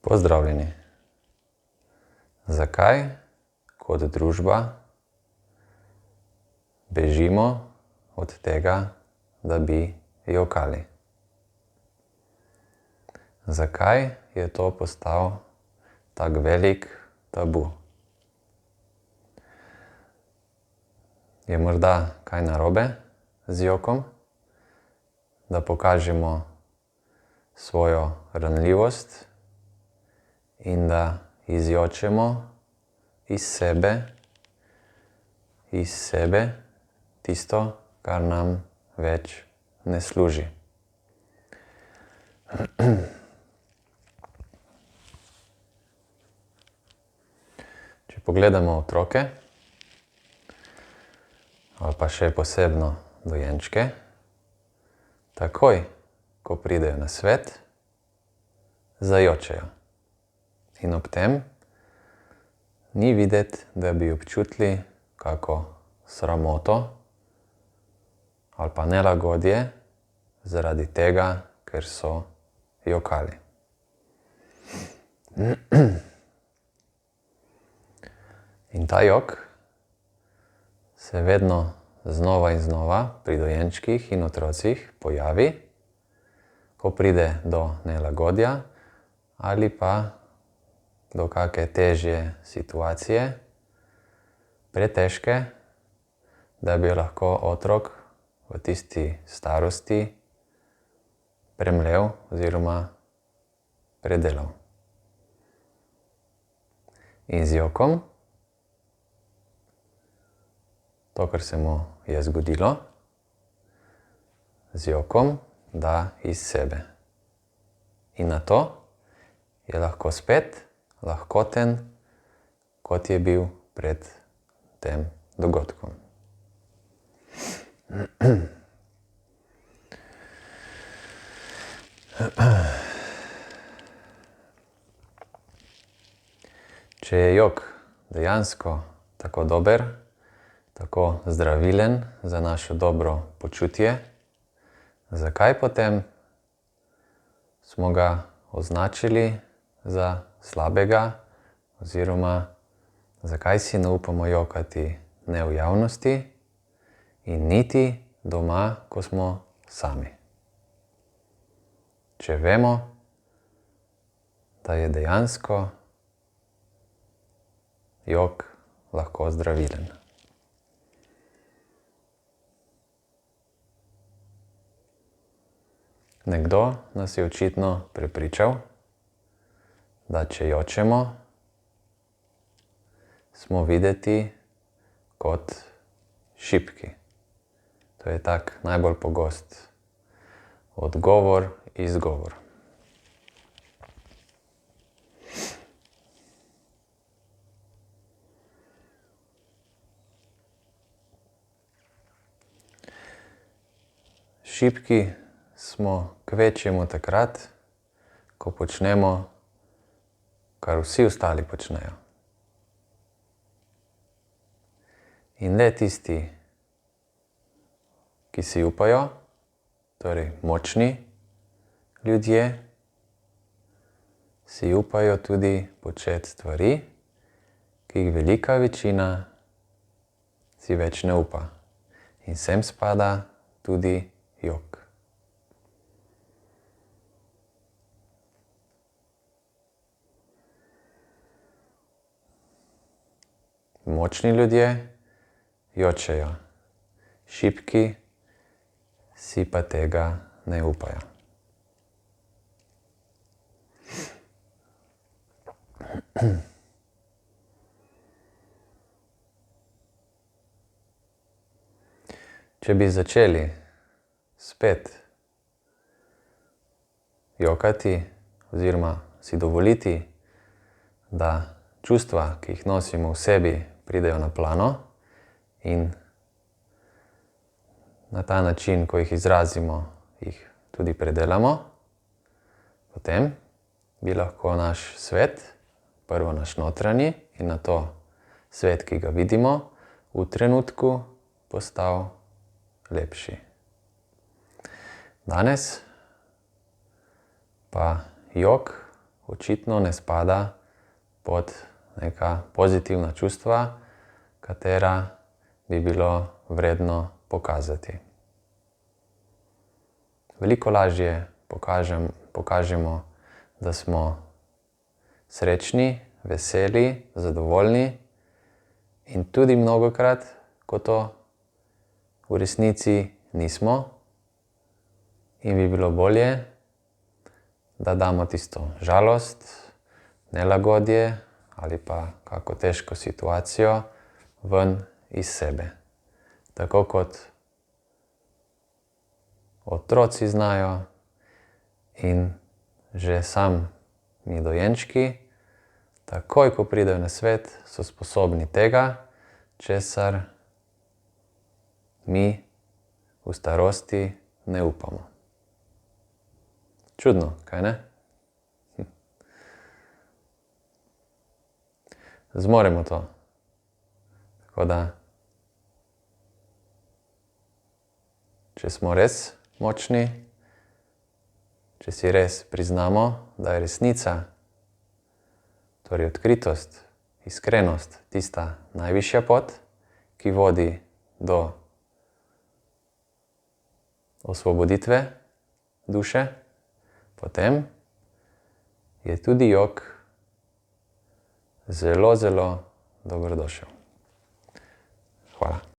Pozdravljeni. Zakaj kot družba bežimo od tega, da bi jokali? Zakaj je to postal tak velik tabu? Je morda kaj narobe z jokom? Da pokažemo svojo ranljivost in da izjočemo iz sebe tisto, kar nam več ne služi. Če pogledamo otroke, ali pa še posebno dojenčke, takoj, ko pridejo na svet, zajočejo. In ob tem ni videti, da bi občutili kako sramoto ali pa nelagodje zaradi tega, ker so jokali. In ta jok se vedno znova in znova pri dojenčkih in otrocih pojavi, ko pride do nelagodja ali pa do kake težje situacije, pretežke, da bi jo lahko otrok v tisti starosti premlel oziroma predelal. In z jokom, to, kar se mu je zgodilo, z jokom da iz sebe. In nato je lahko spet lahkoten, kot je bil pred tem dogodkom. Če je jok dejansko tako dober, tako zdravilen za naše dobro počutje, zakaj potem smo ga označili za slabega oziroma zakaj si ne upamo jokati ne v javnosti in niti doma, ko smo sami. Če vemo, da je dejansko jok lahko zdravilen. Nekdo nas je očitno prepričal, da če jočemo, smo videti kot šibki. To je tak najbolj pogost odgovor, izgovor. Šibki smo kvečjemu takrat, ko počnemo, kar vsi ostali počnejo. In le tisti, ki si upajo, torej močni ljudje, si upajo tudi početi stvari, ki jih velika večina si več ne upa. In sem spada tudi jok. Močni ljudje jočejo, šibki si pa tega ne upajo. Če bi začeli spet jokati oziroma si dovoliti, da čustva, ki jih nosimo v sebi, pridejo na plano in na ta način, ko jih izrazimo, jih tudi predelamo, potem bi lahko naš svet, prvo naš notranji in nato svet, ki ga vidimo, v trenutku postal lepši. Danes pa jok očitno ne spada pod neka pozitivna čustva, katera bi bilo vredno pokazati. Veliko lažje pokažemo, da smo srečni, veseli, zadovoljni in tudi mnogokrat, ko to v resnici nismo, in bi bilo bolje, da damo tisto žalost, nelagodje ali pa kako težko situacijo ven iz sebe. Tako kot otroci znajo in že sami dojenčki, takoj ko pridejo na svet, so sposobni tega, česar mi v starosti ne upamo. Čudno, kaj ne? Zmoremo to. Tako da, če smo res močni, če si res priznamo, da je resnica, torej odkritost, iskrenost, tista najvišja pot, ki vodi do osvoboditve duše, potem je tudi jok zelo, zelo dobrodošel. Hvala.